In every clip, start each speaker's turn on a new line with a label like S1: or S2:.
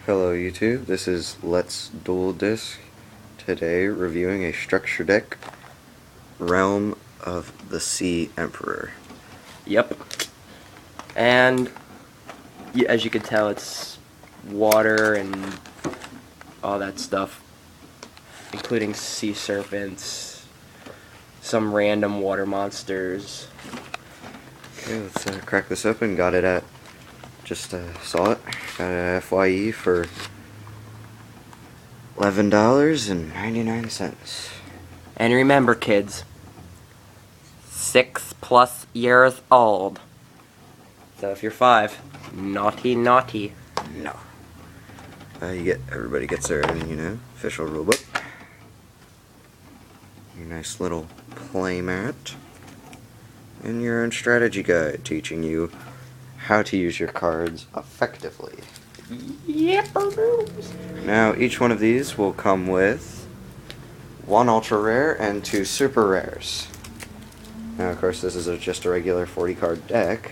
S1: Hello YouTube, this is Letsdueldisk. Today reviewing a structure deck, Realm of the Sea Emperor.
S2: Yep. And as you can tell, it's water and all that stuff, including sea serpents, some random water monsters.
S1: Okay, let's crack this open. Got it at, just saw it, got it at FYE for $11.99.
S2: And remember, kids, 6+ years old. So if you're 5, naughty, naughty.
S1: No. Everybody gets their own, official rulebook. Your nice little playmat. And your own strategy guide teaching you how to use your cards effectively.
S2: Yep.
S1: Now, each one of these will come with 1 ultra rare and 2 super rares. Now, of course, this is just a regular 40 card deck.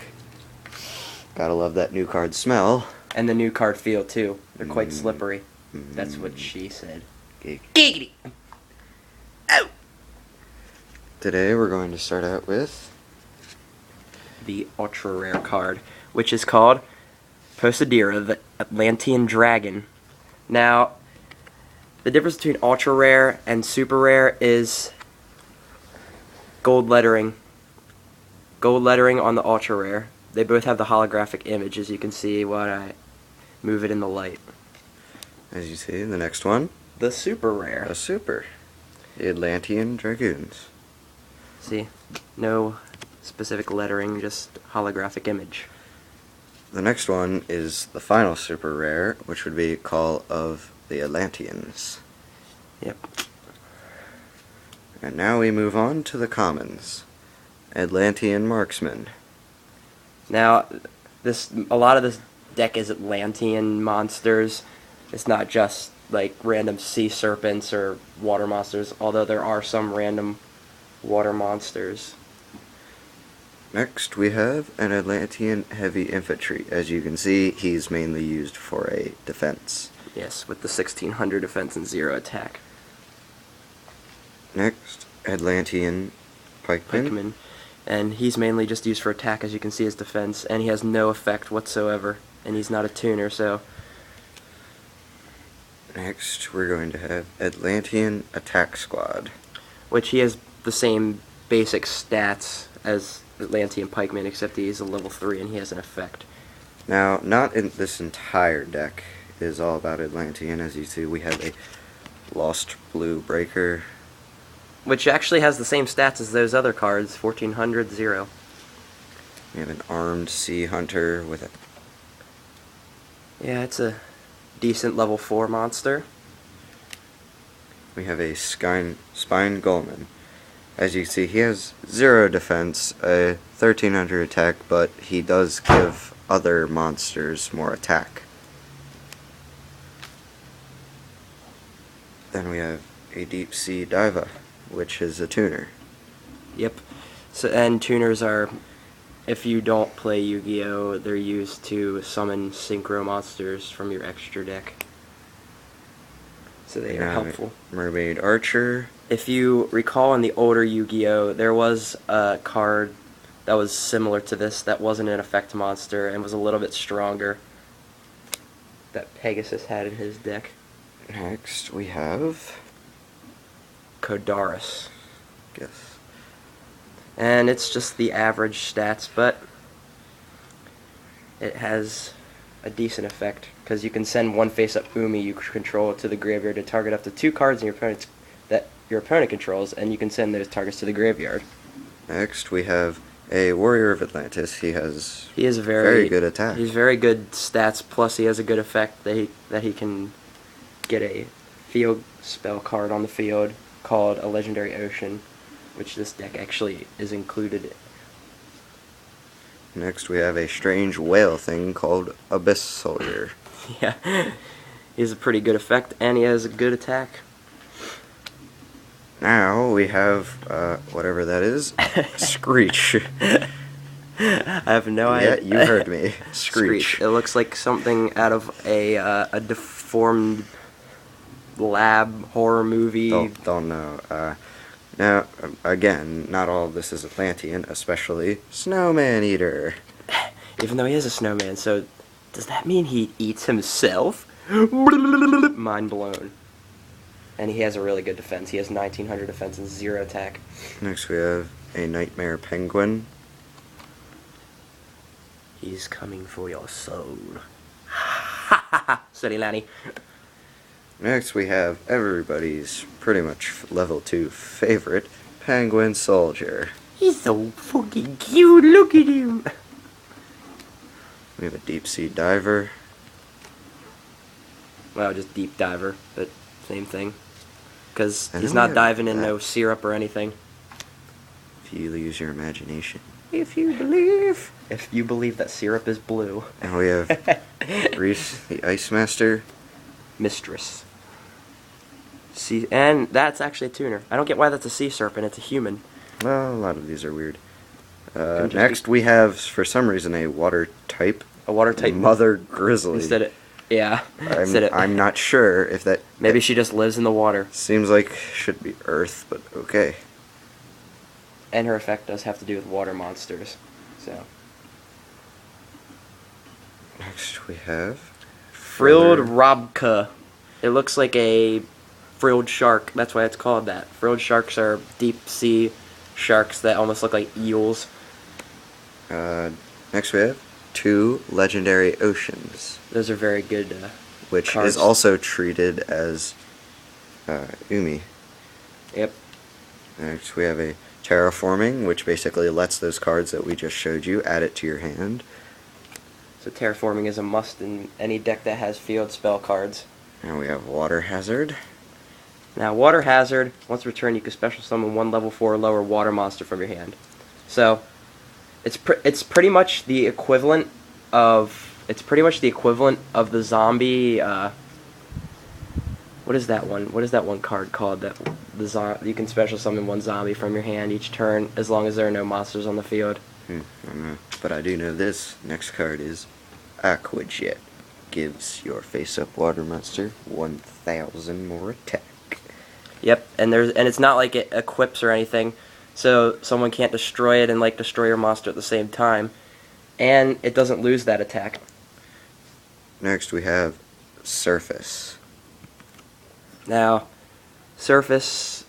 S1: Gotta love that new card smell.
S2: And the new card feel, too. They're quite slippery. That's what she said.
S1: Giggity. Oh! Today, we're going to start out with
S2: the ultra rare card, which is called Poseidera, the Atlantean Dragon. Now, the difference between ultra rare and super rare is gold lettering. Gold lettering on the ultra rare. They both have the holographic image, as you can see when I move it in the light.
S1: As you see, the next one,
S2: The super rare.
S1: a super. The Atlantean Dragoons.
S2: See, no specific lettering, just holographic image.
S1: The next one is the final super rare, which would be Call of the Atlanteans.
S2: Yep.
S1: And now we move on to the commons. Atlantean Marksman.
S2: Now, a lot of this deck is Atlantean monsters. It's not just like random sea serpents or water monsters, although there are some random water monsters.
S1: Next we have an Atlantean Heavy Infantry. As you can see, he's mainly used for a defense.
S2: Yes, with the 1600 defense and 0 attack.
S1: Next, Atlantean Pikeman.
S2: And he's mainly just used for attack, as you can see his defense, and he has no effect whatsoever, and he's not a tuner, so...
S1: Next, we're going to have Atlantean Attack Squad.
S2: Which he has the same basic stats as Atlantean Pikeman, except he's a level 3 and he has an effect.
S1: Now, not in this entire deck is all about Atlantean. As you see, we have a Lost Blue Breaker.
S2: Which actually has the same stats as those other cards, 1400, 0.
S1: We have an Armed Sea Hunter with a...
S2: Yeah, it's a decent level 4 monster.
S1: We have a Spine Gullman. As you see, he has 0 defense, a 1300 attack, but he does give other monsters more attack. Then we have a Deep Sea Diva, which is a tuner.
S2: Yep. So, and tuners are, if you don't play Yu-Gi-Oh, they're used to summon synchro monsters from your extra deck. So they are helpful.
S1: Mermaid Archer.
S2: If you recall in the older Yu-Gi-Oh, there was a card that was similar to this that wasn't an effect monster and was a little bit stronger that Pegasus had in his deck.
S1: Next we have
S2: Kodaris.
S1: Yes.
S2: And it's just the average stats, but it has a decent effect because you can send one face-up Umi you control to the graveyard to target up to 2 cards in your opponent controls, and you can send those targets to the graveyard.
S1: Next we have a Warrior of Atlantis. He has
S2: very
S1: good attack.
S2: He's very good stats, plus he has a good effect that he can get a field spell card on the field called a Legendary Ocean, which this deck actually is included in.
S1: Next we have a strange whale thing called Abyss Soldier.
S2: Yeah, he has a pretty good effect, and he has a good attack.
S1: Now we have, whatever that is, Screech.
S2: I have no
S1: Yeah,
S2: idea.
S1: you heard me. Screech.
S2: It looks like something out of a deformed lab horror movie.
S1: Don't know. Now, again, not all of this is Atlantean, especially Snowman Eater.
S2: Even though he is a snowman, so does that mean he eats himself? Mind blown. And he has a really good defense. He has 1900 defense and 0 attack.
S1: Next we have a Nightmare Penguin.
S2: He's coming for your soul. Ha ha ha! Steady, Lanny.
S1: Next we have everybody's pretty much level 2 favorite, Penguin Soldier.
S2: He's so fucking cute. Look at him.
S1: We have a Deep Sea Diver.
S2: Well, just deep diver, but same thing. Because
S1: And
S2: he's
S1: then we
S2: not
S1: have
S2: diving in
S1: that.
S2: no syrup or anything.
S1: If you use your imagination.
S2: If you believe. If you believe that syrup is blue.
S1: And we have Reese, the Ice Master.
S2: Mistress. See, and that's actually a tuner. I don't get why that's a sea serpent. It's a human.
S1: Well, a lot of these are weird.
S2: Could just
S1: Next
S2: be-
S1: we have, for some reason, a water type.
S2: A water type.
S1: Mother Grizzly.
S2: Instead of, yeah.
S1: I'm not sure if that...
S2: Maybe she just lives in the water.
S1: Seems like should be Earth, but okay.
S2: And her effect does have to do with water monsters. So.
S1: Next we have...
S2: Frilled Robka. It looks like a frilled shark. That's why it's called that. Frilled sharks are deep sea sharks that almost look like eels.
S1: Next we have 2 Legendary Oceans,
S2: Those are very good
S1: which
S2: cards.
S1: is also treated as Umi.
S2: Yep.
S1: Next we have a Terraforming, which basically lets those cards that we just showed you add it to your hand.
S2: So terraforming is a must in any deck that has field spell cards.
S1: And we have Water Hazard.
S2: Now, Water Hazard, once returned, you can special summon 1 level 4 or lower water monster from your hand. So, it's pretty much the equivalent of the zombie. What is that one? What is that one card called that you can special summon 1 zombie from your hand each turn as long as there are no monsters on the field?
S1: I don't know. But I do know this. Next card is Aquajet. Gives your face-up water monster 1,000 more attack.
S2: Yep, and it's not like it equips or anything, so someone can't destroy it and like destroy your monster at the same time, and it doesn't lose that attack.
S1: Next we have Surface.
S2: Now, Surface,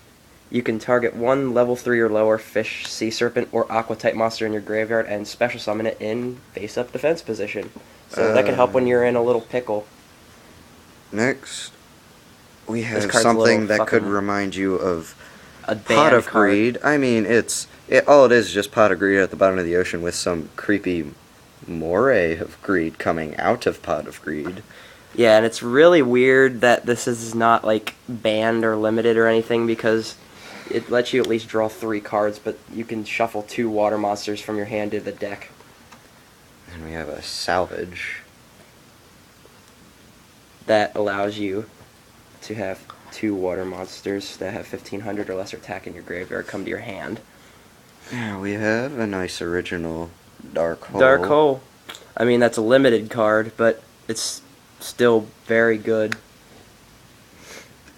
S2: you can target 1 level 3 or lower fish, sea serpent, or aqua type monster in your graveyard and special summon it in face-up defense position. So that can help when you're in a little pickle.
S1: Next, we have
S2: card's a
S1: something
S2: little
S1: that could
S2: fucking-
S1: remind you of
S2: A
S1: Pot
S2: banned
S1: of
S2: card.
S1: Greed. I mean, all it is just Pot of Greed at the bottom of the ocean with some creepy moray of greed coming out of Pot of Greed.
S2: Yeah, and it's really weird that this is not like banned or limited or anything because it lets you at least draw 3 cards, but you can shuffle 2 water monsters from your hand to the deck.
S1: And we have a Salvage.
S2: That allows you to have 2 water monsters that have 1500 or lesser attack in your graveyard come to your hand.
S1: Now we have a nice original Dark Hole.
S2: Dark Hole. I mean, that's a limited card, but it's still very good.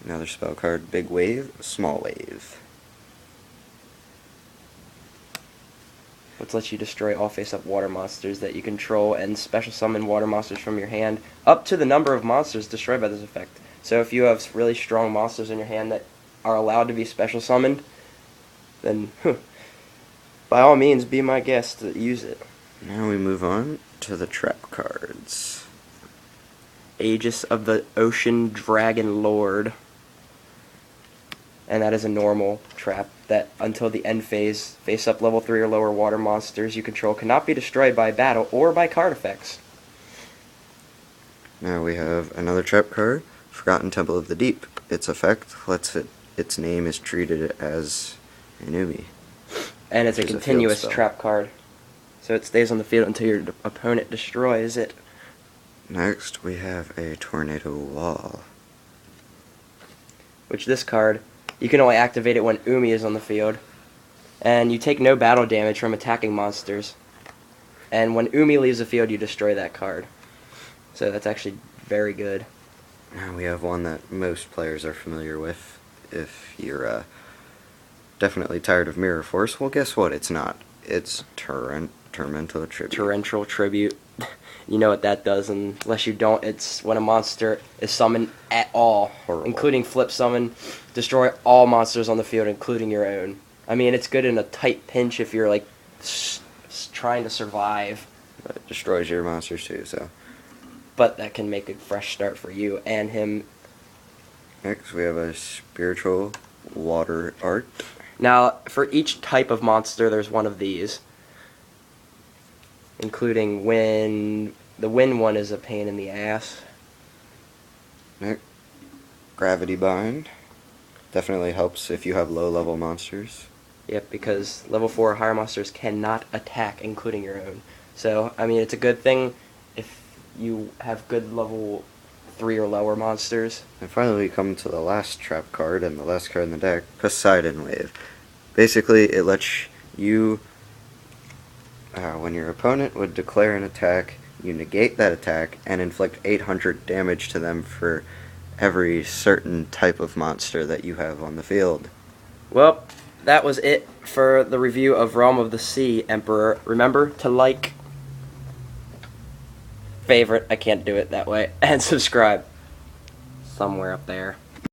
S1: Another spell card, Big Wave, Small Wave.
S2: Which lets you destroy all face-up water monsters that you control and special summon water monsters from your hand up to the number of monsters destroyed by this effect. So if you have really strong monsters in your hand that are allowed to be special summoned, then by all means be my guest to use it.
S1: Now we move on to the trap cards.
S2: Aegis of the Ocean Dragon Lord. And that is a normal trap that until the end phase, face up level 3 or lower water monsters you control cannot be destroyed by battle or by card effects.
S1: Now we have another trap card, Forgotten Temple of the Deep. Its effect lets its name is treated as an Umi.
S2: And it's a
S1: Which is a field
S2: continuous
S1: spell.
S2: trap card. So it stays on the field until your opponent destroys it.
S1: Next we have a Tornado Wall.
S2: Which this card, you can only activate it when Umi is on the field. And you take no battle damage from attacking monsters. And when Umi leaves the field, you destroy that card. So that's actually very good.
S1: Now we have one that most players are familiar with. If you're definitely tired of Mirror Force, well, guess what? It's not. It's Torrential Tribute.
S2: Torrential Tribute. You know what that does, unless you don't. It's when a monster is summoned at all,
S1: Horrible.
S2: including flip summon, destroy all monsters on the field, including your own. I mean, it's good in a tight pinch if you're like trying to survive.
S1: But it destroys your monsters too, so.
S2: But that can make a fresh start for you and him.
S1: Next, we have a Spiritual Water Art.
S2: Now, for each type of monster, there's one of these. Including wind. The wind one is a pain in the ass.
S1: Next, Gravity Bind. Definitely helps if you have low-level monsters.
S2: Yep, because level 4 or higher monsters cannot attack, including your own. So, I mean, it's a good thing if you have good level 3 or lower monsters.
S1: And finally, we come to the last trap card and the last card in the deck, Poseidon Wave. Basically, it lets you, when your opponent would declare an attack, you negate that attack and inflict 800 damage to them for every certain type of monster that you have on the field.
S2: Well, that was it for the review of Realm of the Sea, Emperor. Remember to like, favorite, I can't do it that way, and subscribe somewhere up there.